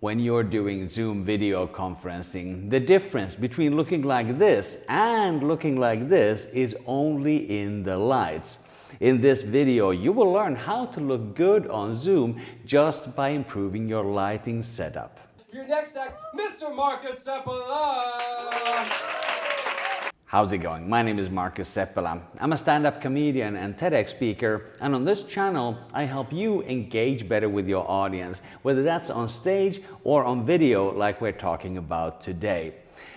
When you're doing Zoom video conferencing, the difference between looking like this and looking like this is only in the lights. In this video, you will learn how to look good on Zoom just by improving your lighting setup. For your next act, Mr. Markus Seppala! How's it going? My name is Markus Seppala. I'm a stand-up comedian and TEDx speaker, and on this channel I help you engage better with your audience, whether that's on stage or on video like we're talking about today.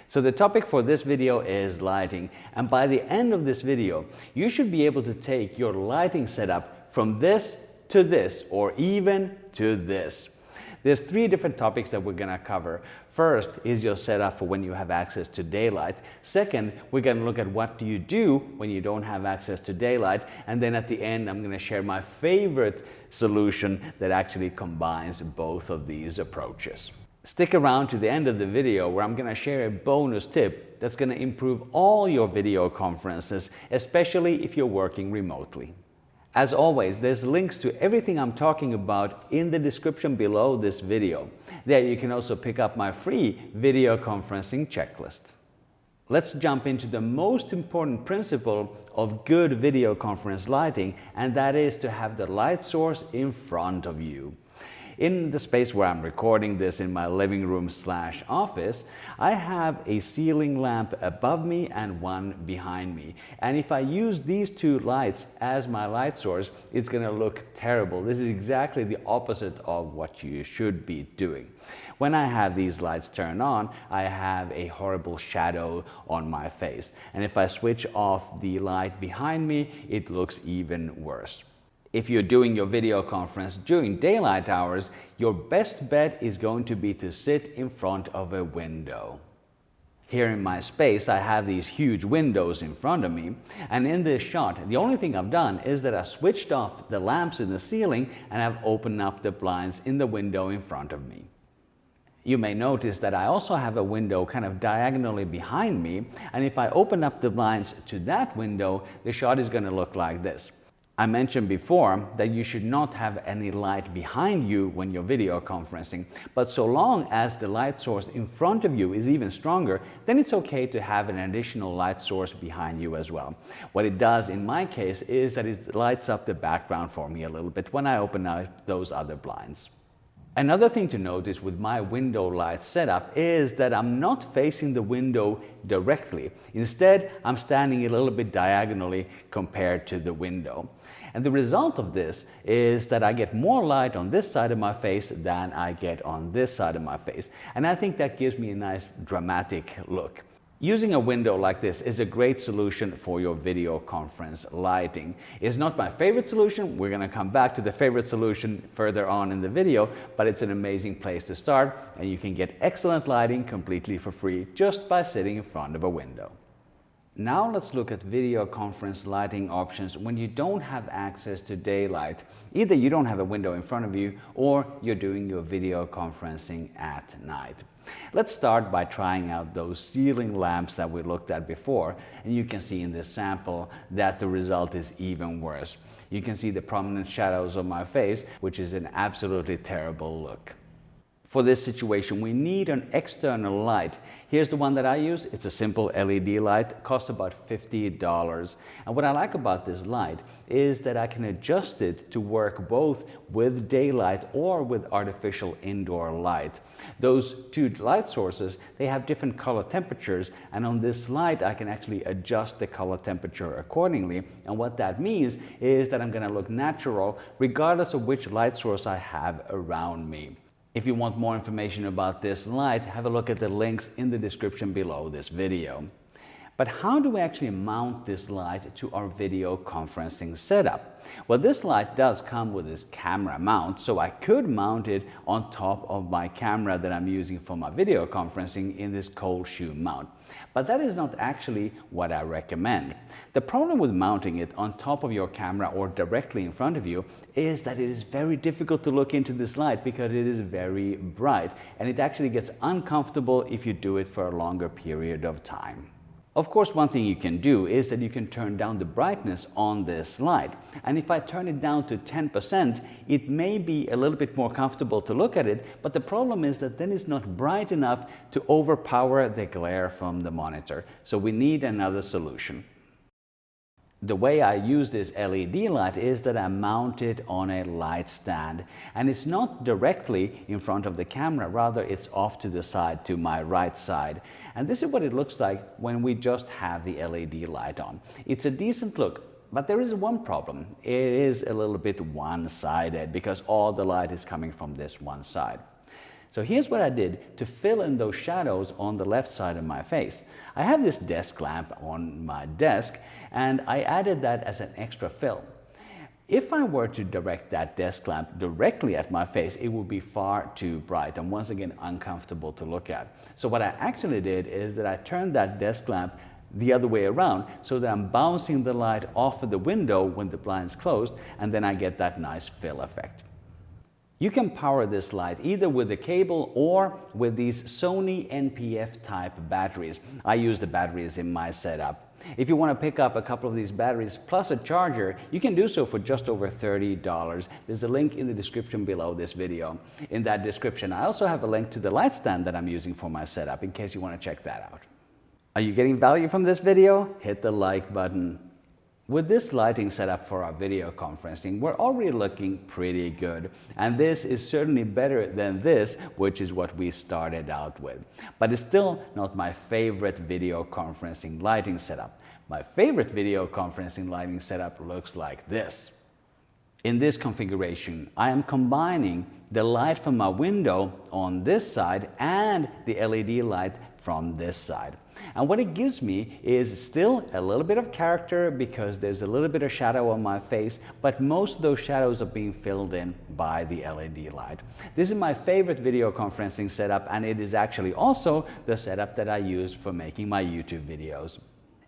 So the topic for this video is lighting, and by the end of this video you should be able to take your lighting setup from this to this, or even to this. There's three different topics that we're going to cover. First is your setup for when you have access to daylight. Second, we're going to look at what do you do when you don't have access to daylight. And then at the end, I'm going to share my favorite solution that actually combines both of these approaches. Stick around to the end of the video where I'm going to share a bonus tip that's going to improve all your video conferences, especially if you're working remotely. As always, there's links to everything I'm talking about in the description below this video. There you can also pick up my free video conferencing checklist. Let's jump into the most important principle of good video conference lighting, and that is to have the light source in front of you. In the space where I'm recording this in my living room / office, I have a ceiling lamp above me and one behind me. And if I use these two lights as my light source, it's going to look terrible. This is exactly the opposite of what you should be doing. When I have these lights turned on, I have a horrible shadow on my face. And if I switch off the light behind me, it looks even worse. If you're doing your video conference during daylight hours, your best bet is going to be to sit in front of a window. Here in my space, I have these huge windows in front of me, and in this shot, the only thing I've done is that I switched off the lamps in the ceiling and I've opened up the blinds in the window in front of me. You may notice that I also have a window kind of diagonally behind me, and if I open up the blinds to that window, the shot is going to look like this. I mentioned before that you should not have any light behind you when you're video conferencing, but so long as the light source in front of you is even stronger, then it's okay to have an additional light source behind you as well. What it does in my case is that it lights up the background for me a little bit when I open up those other blinds. Another thing to notice with my window light setup is that I'm not facing the window directly. Instead, I'm standing a little bit diagonally compared to the window. And the result of this is that I get more light on this side of my face than I get on this side of my face. And I think that gives me a nice dramatic look. Using a window like this is a great solution for your video conference lighting. It's not my favorite solution. We're going to come back to the favorite solution further on in the video, but it's an amazing place to start, and you can get excellent lighting completely for free just by sitting in front of a window. Now let's look at video conference lighting options when you don't have access to daylight. Either you don't have a window in front of you or you're doing your video conferencing at night. Let's start by trying out those ceiling lamps that we looked at before, and you can see in this sample that the result is even worse. You can see the prominent shadows on my face, which is an absolutely terrible look. For this situation, we need an external light. Here's the one that I use. It's a simple LED light. It costs about $50. And what I like about this light is that I can adjust it to work both with daylight or with artificial indoor light. Those two light sources, they have different color temperatures, and on this light I can actually adjust the color temperature accordingly. And what that means is that I'm going to look natural regardless of which light source I have around me. If you want more information about this light, have a look at the links in the description below this video. But how do we actually mount this light to our video conferencing setup? Well, this light does come with this camera mount, so I could mount it on top of my camera that I'm using for my video conferencing in this cold shoe mount. But that is not actually what I recommend. The problem with mounting it on top of your camera or directly in front of you is that it is very difficult to look into this light because it is very bright, and it actually gets uncomfortable if you do it for a longer period of time. Of course, one thing you can do is that you can turn down the brightness on this light. And if I turn it down to 10%, it may be a little bit more comfortable to look at it, but the problem is that then it's not bright enough to overpower the glare from the monitor. So we need another solution. The way I use this LED light is that I mount it on a light stand, and it's not directly in front of the camera, rather it's off to the side to my right side. And this is what it looks like when we just have the LED light on. It's a decent look, but there is one problem. It is a little bit one-sided because all the light is coming from this one side. So here's what I did to fill in those shadows on the left side of my face. I have this desk lamp on my desk, and I added that as an extra fill. If I were to direct that desk lamp directly at my face, it would be far too bright and once again uncomfortable to look at. So what I actually did is that I turned that desk lamp the other way around so that I'm bouncing the light off of the window when the blind's closed, and then I get that nice fill effect. You can power this light either with a cable or with these Sony NPF type batteries. I use the batteries in my setup. If you want to pick up a couple of these batteries plus a charger, you can do so for just over $30. There's a link in the description below this video. In that description, I also have a link to the light stand that I'm using for my setup in case you want to check that out. Are you getting value from this video? Hit the like button. With this lighting setup for our video conferencing, we're already looking pretty good. And this is certainly better than this, which is what we started out with. But it's still not my favorite video conferencing lighting setup. My favorite video conferencing lighting setup looks like this. In this configuration, I am combining the light from my window on this side and the LED light from this side. And what it gives me is still a little bit of character because there's a little bit of shadow on my face, but most of those shadows are being filled in by the LED light. This is my favorite video conferencing setup, and it is actually also the setup that I use for making my YouTube videos.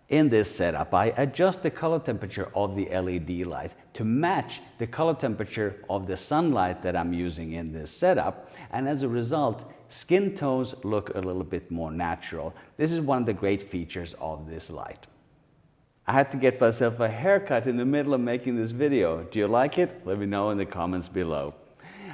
In this setup, I adjust the color temperature of the LED light to match the color temperature of the sunlight that I'm using in this setup, and as a result, skin tones look a little bit more natural. This is one of the great features of this light. I had to get myself a haircut in the middle of making this video. Do you like it? Let me know in the comments below.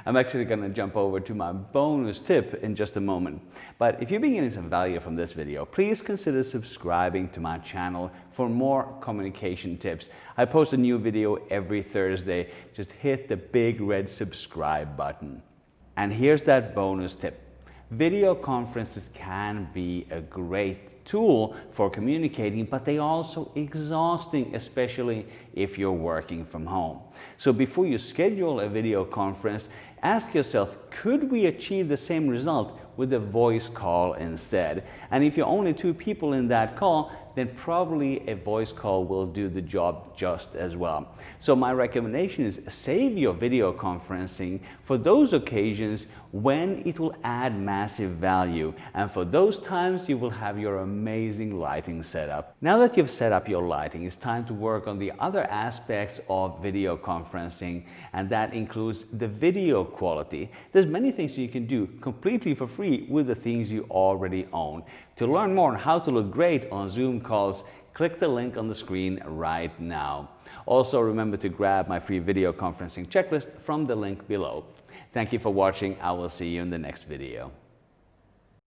I'm actually going to jump over to my bonus tip in just a moment. But if you've been getting some value from this video, please consider subscribing to my channel for more communication tips. I post a new video every Thursday. Just hit the big red subscribe button. And here's that bonus tip. Video conferences can be a great tool for communicating, but they're also exhausting, especially if you're working from home. So before you schedule a video conference, ask yourself, could we achieve the same result with a voice call instead? And if you're only two people in that call, then probably a voice call will do the job just as well. So my recommendation is save your video conferencing for those occasions when it will add massive value. And for those times, you will have your amazing lighting setup. Now that you've set up your lighting, it's time to work on the other aspects of video conferencing, and that includes the video quality. There's many things you can do completely for free with the things you already own. To learn more on how to look great on Zoom calls, click the link on the screen right now. Also, remember to grab my free video conferencing checklist from the link below. Thank you for watching. I will see you in the next video.